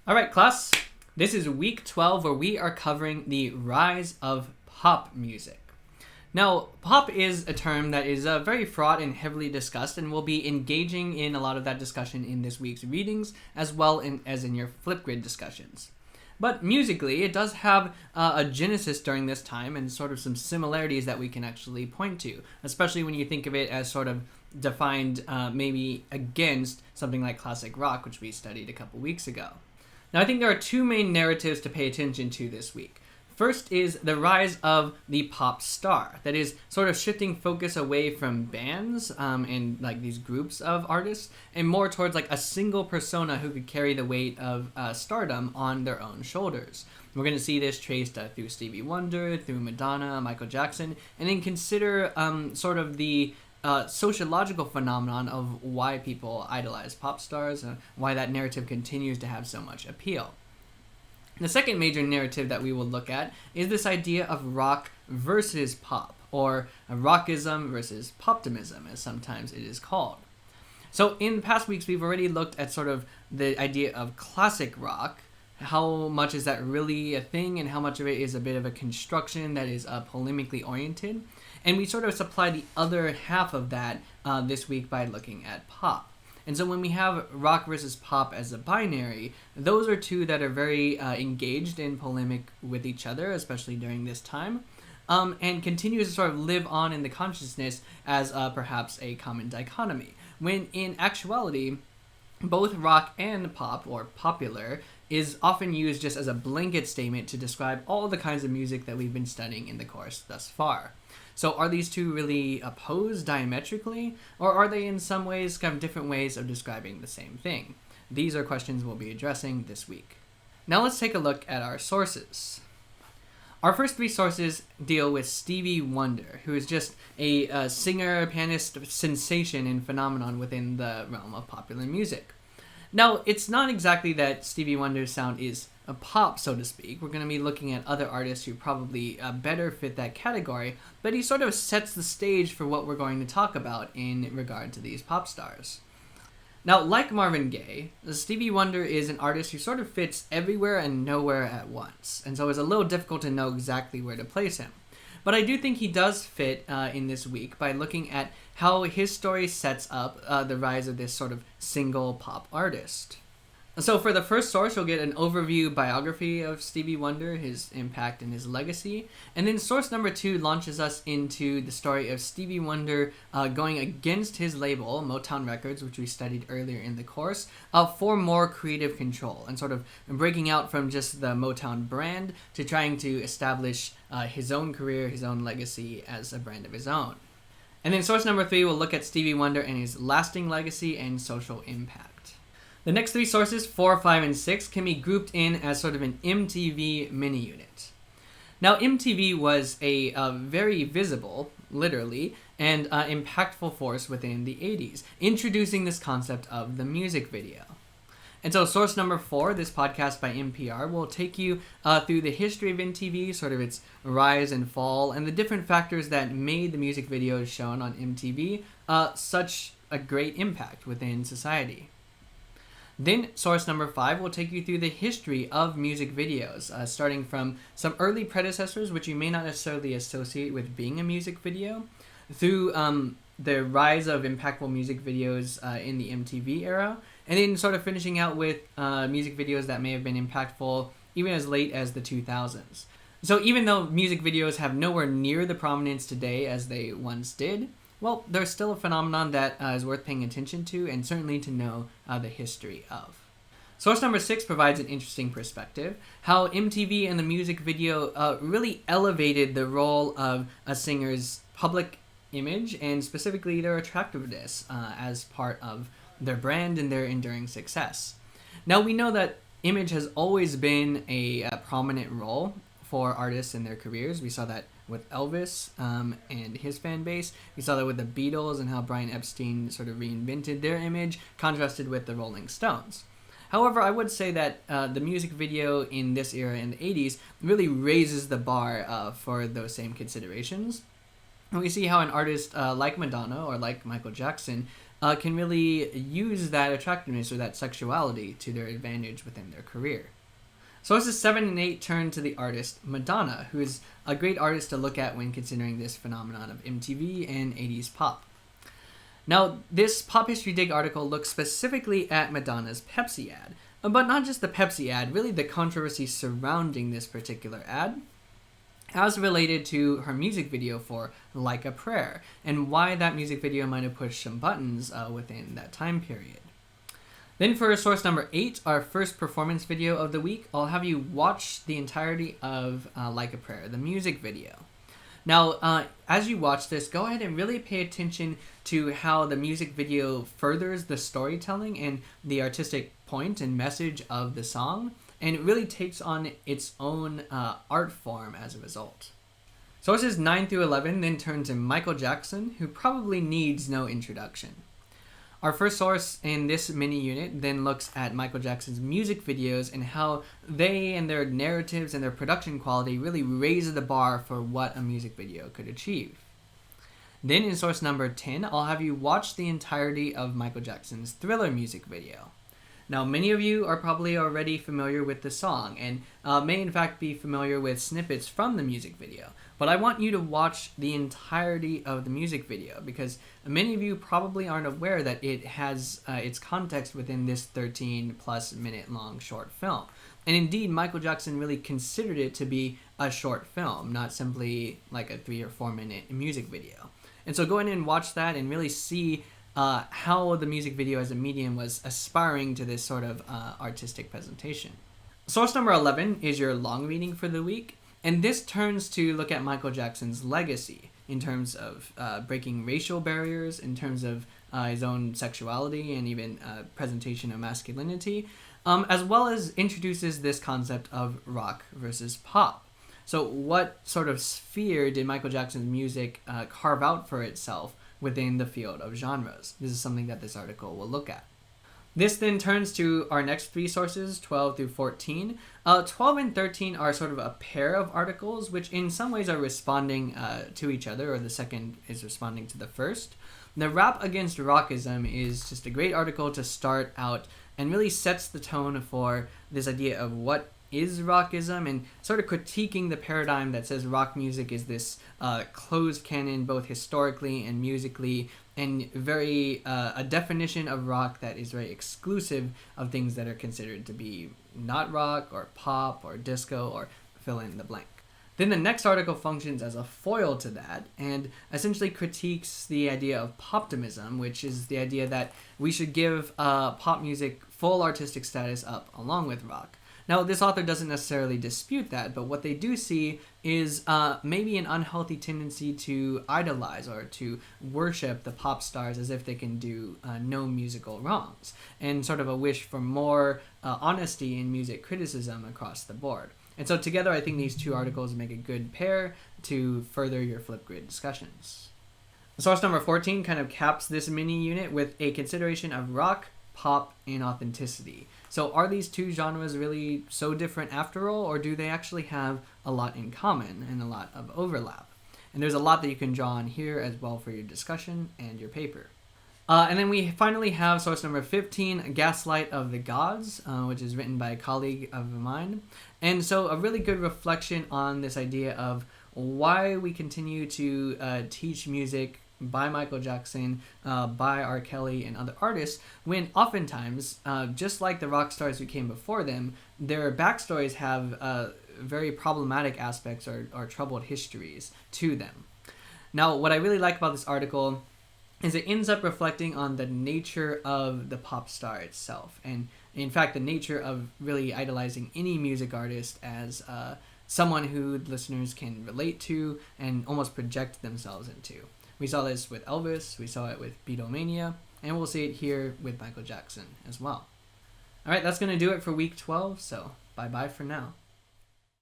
All right, class. This is week 12 where we are covering the rise of pop music. Now, pop is a term that is very fraught and heavily discussed, and we'll be engaging in a lot of that discussion in this week's readings as well as in your Flipgrid discussions. But musically, it does have a genesis during this time and sort of some similarities that we can actually point to, especially when you think of it as sort of defined maybe against something like classic rock, which we studied a couple weeks ago. Now, I think there are two main narratives to pay attention to this week. First is the rise of the pop star, that is sort of shifting focus away from bands and like these groups of artists and more towards like a single persona who could carry the weight of stardom on their own shoulders. We're going to see this traced through Stevie Wonder, through Madonna, Michael Jackson, and then consider sort of the sociological phenomenon of why people idolize pop stars and why that narrative continues to have so much appeal. The second major narrative that we will look at is this idea of rock versus pop, or rockism versus poptimism, as sometimes it is called. So in past weeks, we've already looked at sort of the idea of classic rock. How much is that really a thing, and how much of it is a bit of a construction that is polemically oriented? And we sort of supply the other half of that this week by looking at pop. And so when we have rock versus pop as a binary, those are two that are very engaged in polemic with each other, especially during this time, and continues to sort of live on in the consciousness as perhaps a common dichotomy. When in actuality, both rock and pop, or popular, is often used just as a blanket statement to describe all the kinds of music that we've been studying in the course thus far. So are these two really opposed diametrically, or are they in some ways kind of different ways of describing the same thing? These are questions we'll be addressing this week. Now let's take a look at our sources. Our first three sources deal with Stevie Wonder, who is just a singer, pianist sensation and phenomenon within the realm of popular music. Now, it's not exactly that Stevie Wonder's sound is a pop, so to speak. We're going to be looking at other artists who probably better fit that category, but he sort of sets the stage for what we're going to talk about in regard to these pop stars. Now, like Marvin Gaye, Stevie Wonder is an artist who sort of fits everywhere and nowhere at once, and so it's a little difficult to know exactly where to place him. But I do think he does fit in this week by looking at how his story sets up the rise of this sort of single pop artist. So for the first source, you'll get an overview biography of Stevie Wonder, his impact and his legacy. And then source number 2 launches us into the story of Stevie Wonder going against his label, Motown Records, which we studied earlier in the course, for more creative control and sort of breaking out from just the Motown brand to trying to establish his own career, his own legacy as a brand of his own. And then source number 3 will look at Stevie Wonder and his lasting legacy and social impact. The next three sources, 4, 5, and 6, can be grouped in as sort of an MTV mini-unit. Now, MTV was a very visible, literally, and impactful force within the 80s, introducing this concept of the music video. And so source number 4, this podcast by NPR, will take you through the history of MTV, sort of its rise and fall, and the different factors that made the music videos shown on MTV such a great impact within society. Then source number 5 will take you through the history of music videos, starting from some early predecessors, which you may not necessarily associate with being a music video, through the rise of impactful music videos in the MTV era, and then sort of finishing out with music videos that may have been impactful even as late as the 2000s. So even though music videos have nowhere near the prominence today as they once did, well, there's still a phenomenon that is worth paying attention to and certainly to know the history of. Source number 6 provides an interesting perspective, how MTV and the music video really elevated the role of a singer's public image and specifically their attractiveness as part of their brand and their enduring success. Now, we know that image has always been a prominent role for artists in their careers. We saw that with Elvis and his fan base. We saw that with the Beatles and how Brian Epstein sort of reinvented their image, contrasted with the Rolling Stones. However, I would say that the music video in this era in the 80s really raises the bar for those same considerations. And we see how an artist like Madonna or like Michael Jackson can really use that attractiveness or that sexuality to their advantage within their career. Sources 7 and 8 turn to the artist Madonna, who is a great artist to look at when considering this phenomenon of MTV and 80s pop. Now, this Pop History Dig article looks specifically at Madonna's Pepsi ad, but not just the Pepsi ad, really the controversy surrounding this particular ad, as related to her music video for Like a Prayer, and why that music video might have pushed some buttons within that time period. Then for source number 8, our first performance video of the week, I'll have you watch the entirety of Like a Prayer, the music video. Now, as you watch this, go ahead and really pay attention to how the music video furthers the storytelling and the artistic point and message of the song, and it really takes on its own art form as a result. Sources 9 through 11 then turn to Michael Jackson, who probably needs no introduction. Our first source in this mini unit then looks at Michael Jackson's music videos and how they and their narratives and their production quality really raise the bar for what a music video could achieve. Then in source number 10, I'll have you watch the entirety of Michael Jackson's Thriller music video. Now, many of you are probably already familiar with the song and may in fact be familiar with snippets from the music video, but I want you to watch the entirety of the music video because many of you probably aren't aware that it has its context within this 13 plus minute long short film. And indeed, Michael Jackson really considered it to be a short film, not simply like a 3 or 4 minute music video. And so go in and watch that and really see how the music video as a medium was aspiring to this sort of artistic presentation. Source number 11 is your long reading for the week, and this turns to look at Michael Jackson's legacy in terms of breaking racial barriers, in terms of his own sexuality and even presentation of masculinity, as well as introduces this concept of rock versus pop. So what sort of sphere did Michael Jackson's music carve out for itself within the field of genres? This is something that this article will look at. This then turns to our next 3 sources, 12 through 14. 12 and 13 are sort of a pair of articles, which in some ways are responding to each other, or the second is responding to the first. The Rap Against Rockism is just a great article to start out and really sets the tone for this idea of what is rockism and sort of critiquing the paradigm that says rock music is this closed canon both historically and musically, and very a definition of rock that is very exclusive of things that are considered to be not rock or pop or disco or fill in the blank. Then the next article functions as a foil to that and essentially critiques the idea of poptimism, which is the idea that we should give pop music full artistic status up along with rock. Now, this author doesn't necessarily dispute that, but what they do see is maybe an unhealthy tendency to idolize or to worship the pop stars as if they can do no musical wrongs, and sort of a wish for more honesty in music criticism across the board. And so together, I think these 2 articles make a good pair to further your Flipgrid discussions. Source number 14 kind of caps this mini unit with a consideration of rock, pop, and authenticity. So are these 2 genres really so different after all, or do they actually have a lot in common and a lot of overlap? And there's a lot that you can draw on here as well for your discussion and your paper. And then we finally have source number 15, Gaslight of the Gods, which is written by a colleague of mine. And so a really good reflection on this idea of why we continue to teach music by Michael Jackson, by R. Kelly, and other artists, when oftentimes, just like the rock stars who came before them, their backstories have very problematic aspects or troubled histories to them. Now, what I really like about this article is it ends up reflecting on the nature of the pop star itself, and in fact, the nature of really idolizing any music artist as someone who listeners can relate to and almost project themselves into. We saw this with Elvis, we saw it with Beatlemania, and we'll see it here with Michael Jackson as well. All right, that's going to do it for week 12, so bye-bye for now.